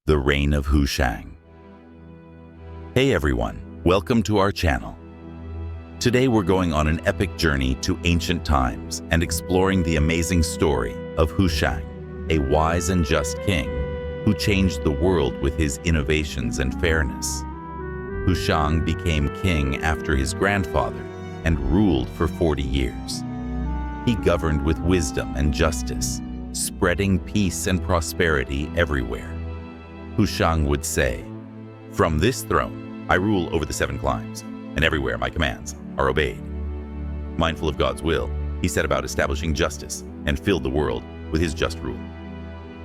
The Reign of Hushang. Hey everyone, welcome to our channel. Today we're going on an epic journey to ancient times and exploring the amazing story of Hushang, a wise and just king who changed the world with his innovations and fairness. Hushang became king after his grandfather and ruled for 40 years. He governed with wisdom and justice, spreading peace and prosperity everywhere. Hushang would say, "From this throne, I rule over the 7 climes, and everywhere my commands are obeyed." Mindful of God's will, he set about establishing justice and filled the world with his just rule.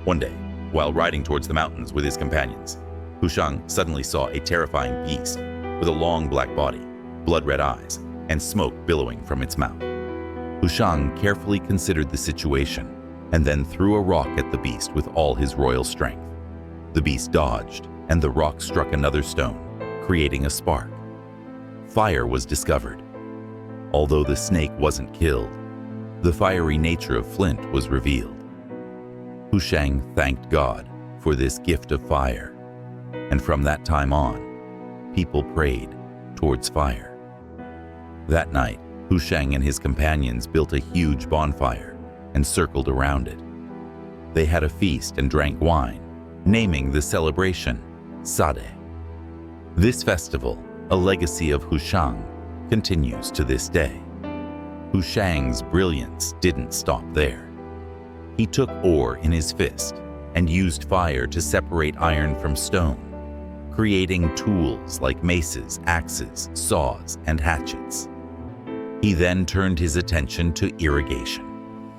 One day, while riding towards the mountains with his companions, Hushang suddenly saw a terrifying beast with a long black body, blood-red eyes, and smoke billowing from its mouth. Hushang carefully considered the situation and then threw a rock at the beast with all his royal strength. The beast dodged, and the rock struck another stone, creating a spark. Fire was discovered. Although the snake wasn't killed, the fiery nature of flint was revealed. Hushang thanked God for this gift of fire, and from that time on, people prayed towards fire. That night, Hushang and his companions built a huge bonfire and circled around it. They had a feast and drank wine, naming the celebration Sadeh. This festival, a legacy of Hushang, continues to this day. Hushang's brilliance didn't stop there. He took ore in his fist and used fire to separate iron from stone, creating tools like maces, axes, saws, and hatchets. He then turned his attention to irrigation,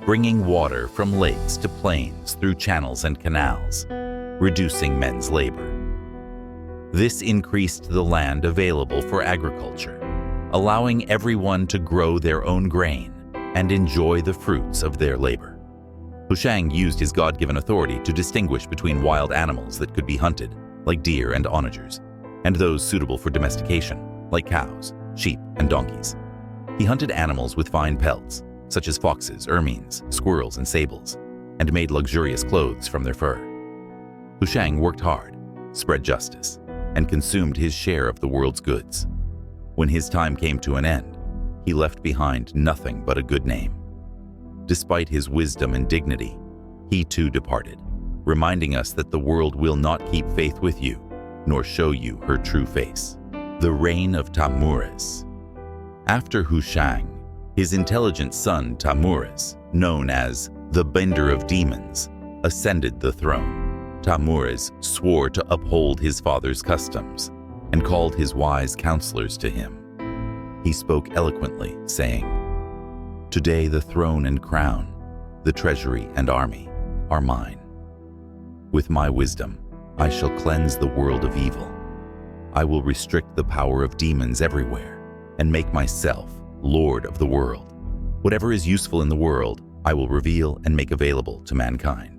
bringing water from lakes to plains through channels and canals, reducing men's labor. This increased the land available for agriculture, allowing everyone to grow their own grain and enjoy the fruits of their labor. Hushang used his God-given authority to distinguish between wild animals that could be hunted, like deer and onagers, and those suitable for domestication, like cows, sheep, and donkeys. He hunted animals with fine pelts, such as foxes, ermines, squirrels, and sables, and made luxurious clothes from their fur. Hushang worked hard, spread justice, and consumed his share of the world's goods. When his time came to an end, he left behind nothing but a good name. Despite his wisdom and dignity, he too departed, reminding us that the world will not keep faith with you, nor show you her true face. The Reign of Tahmures. After Hushang, his intelligent son Tahmures, known as the Bender of Demons, ascended the throne. Tahmures swore to uphold his father's customs and called his wise counselors to him. He spoke eloquently, saying, "Today the throne and crown, the treasury and army are mine. With my wisdom, I shall cleanse the world of evil. I will restrict the power of demons everywhere and make myself Lord of the world. Whatever is useful in the world, I will reveal and make available to mankind."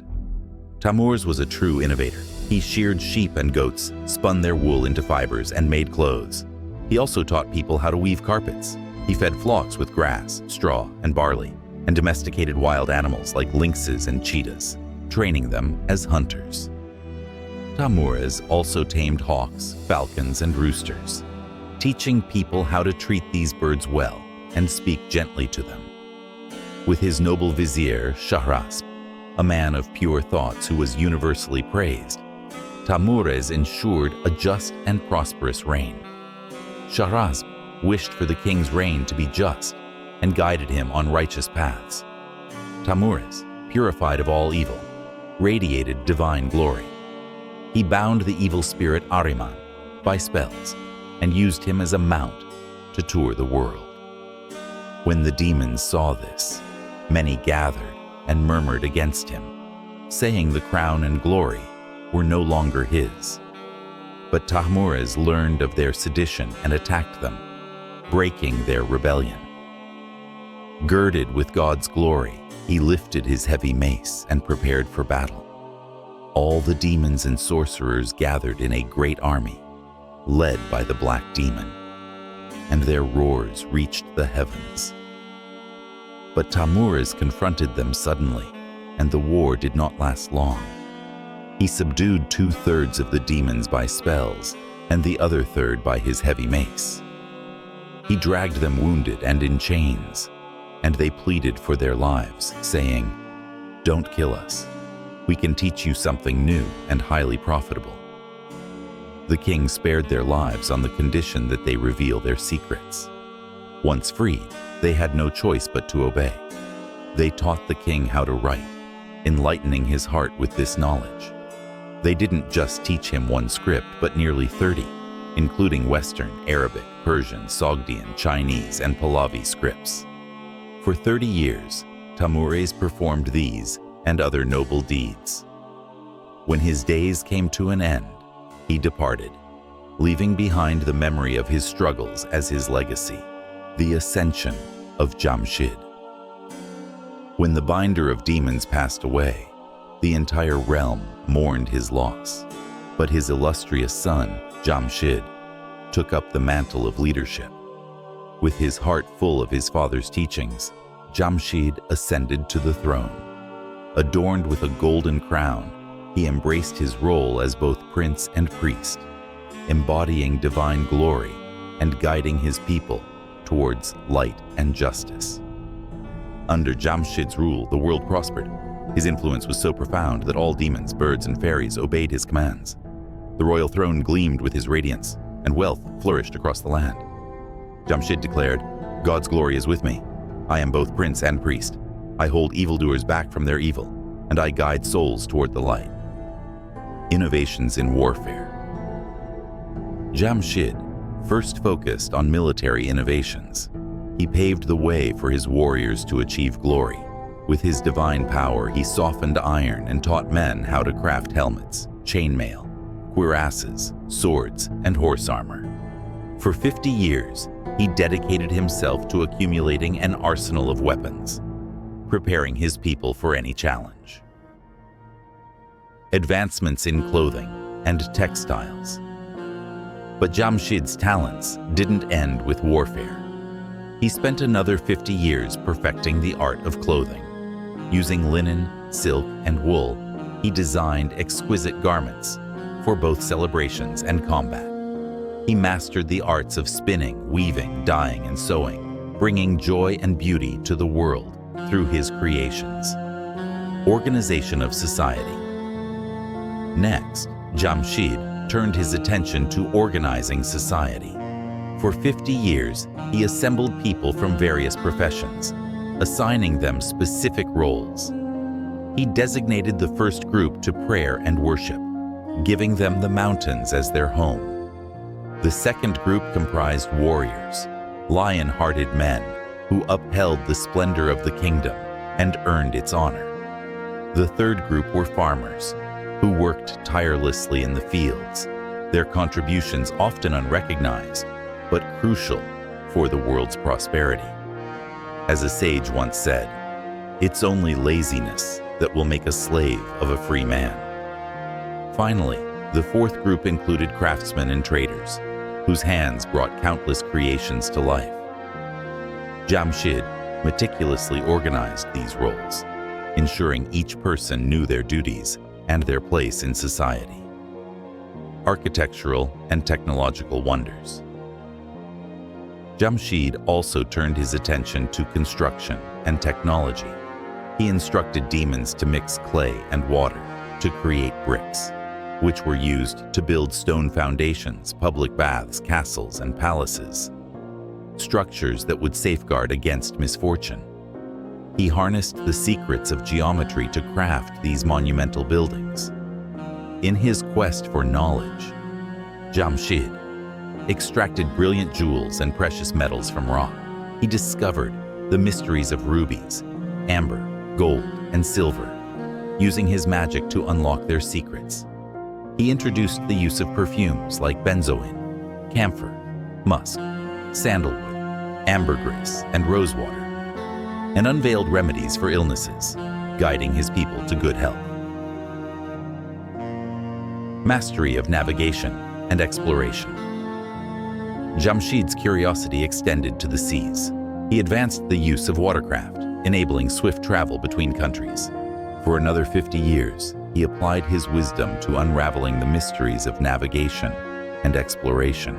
Tahmures was a true innovator. He sheared sheep and goats, spun their wool into fibers, and made clothes. He also taught people how to weave carpets. He fed flocks with grass, straw, and barley, and domesticated wild animals like lynxes and cheetahs, training them as hunters. Tahmures also tamed hawks, falcons, and roosters, teaching people how to treat these birds well and speak gently to them. With his noble vizier, Shahrazad, a man of pure thoughts who was universally praised, Tahmures ensured a just and prosperous reign. Shahrazad wished for the king's reign to be just and guided him on righteous paths. Tahmures, purified of all evil, radiated divine glory. He bound the evil spirit Ahriman by spells and used him as a mount to tour the world. When the demons saw this, many gathered and murmured against him, saying the crown and glory were no longer his. But Tahmures learned of their sedition and attacked them, breaking their rebellion. Girded with God's glory, he lifted his heavy mace and prepared for battle. All the demons and sorcerers gathered in a great army, led by the Black Demon, and their roars reached the heavens. But Tahmures confronted them suddenly, and the war did not last long. He subdued 2/3 of the demons by spells and the other third by his heavy mace. He dragged them wounded and in chains, and they pleaded for their lives, saying, "Don't kill us. We can teach you something new and highly profitable." The king spared their lives on the condition that they reveal their secrets. Once freed, they had no choice but to obey. They taught the king how to write, enlightening his heart with this knowledge. They didn't just teach him one script, but nearly 30, including Western, Arabic, Persian, Sogdian, Chinese, and Pahlavi scripts. For 30 years, Tahmures performed these and other noble deeds. When his days came to an end, he departed, leaving behind the memory of his struggles as his legacy, the ascension of Jamshid. When the binder of demons passed away, the entire realm mourned his loss, but his illustrious son, Jamshid, took up the mantle of leadership. With his heart full of his father's teachings, Jamshid ascended to the throne. Adorned with a golden crown, he embraced his role as both prince and priest, embodying divine glory and guiding his people towards light and justice. Under Jamshid's rule, the world prospered. His influence was so profound that all demons, birds, and fairies obeyed his commands. The royal throne gleamed with his radiance, and wealth flourished across the land. Jamshid declared, "God's glory is with me. I am both prince and priest. I hold evildoers back from their evil, and I guide souls toward the light." Innovations in warfare. Jamshid first focused on military innovations. He paved the way for his warriors to achieve glory. With his divine power, he softened iron and taught men how to craft helmets, chainmail, cuirasses, swords, and horse armor. For 50 years, he dedicated himself to accumulating an arsenal of weapons, preparing his people for any challenge. Advancements in clothing and textiles. But Jamshid's talents didn't end with warfare. He spent another 50 years perfecting the art of clothing. Using linen, silk, and wool, he designed exquisite garments for both celebrations and combat. He mastered the arts of spinning, weaving, dyeing, and sewing, bringing joy and beauty to the world through his creations. Organization of society. Next, Jamshid turned his attention to organizing society. For 50 years, he assembled people from various professions, assigning them specific roles. He designated the first group to prayer and worship, giving them the mountains as their home. The second group comprised warriors, lion-hearted men who upheld the splendor of the kingdom and earned its honor. The third group were farmers, who worked tirelessly in the fields, their contributions often unrecognized, but crucial for the world's prosperity. As a sage once said, "It's only laziness that will make a slave of a free man." Finally, the fourth group included craftsmen and traders, whose hands brought countless creations to life. Jamshid meticulously organized these roles, ensuring each person knew their duties and their place in society. Architectural and technological wonders. Jamshid also turned his attention to construction and technology. He instructed demons to mix clay and water to create bricks, which were used to build stone foundations, public baths, castles, and palaces, structures that would safeguard against misfortune. He harnessed the secrets of geometry to craft these monumental buildings. In his quest for knowledge, Jamshid extracted brilliant jewels and precious metals from rock. He discovered the mysteries of rubies, amber, gold, and silver, using his magic to unlock their secrets. He introduced the use of perfumes like benzoin, camphor, musk, sandalwood, ambergris, and rosewater, and unveiled remedies for illnesses, guiding his people to good health. Mastery of navigation and exploration. Jamshid's curiosity extended to the seas. He advanced the use of watercraft, enabling swift travel between countries. For another 50 years, he applied his wisdom to unraveling the mysteries of navigation and exploration,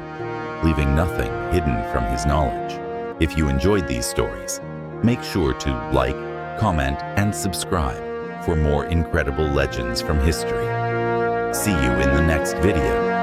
leaving nothing hidden from his knowledge. If you enjoyed these stories, make sure to like, comment, and subscribe for more incredible legends from history. See you in the next video.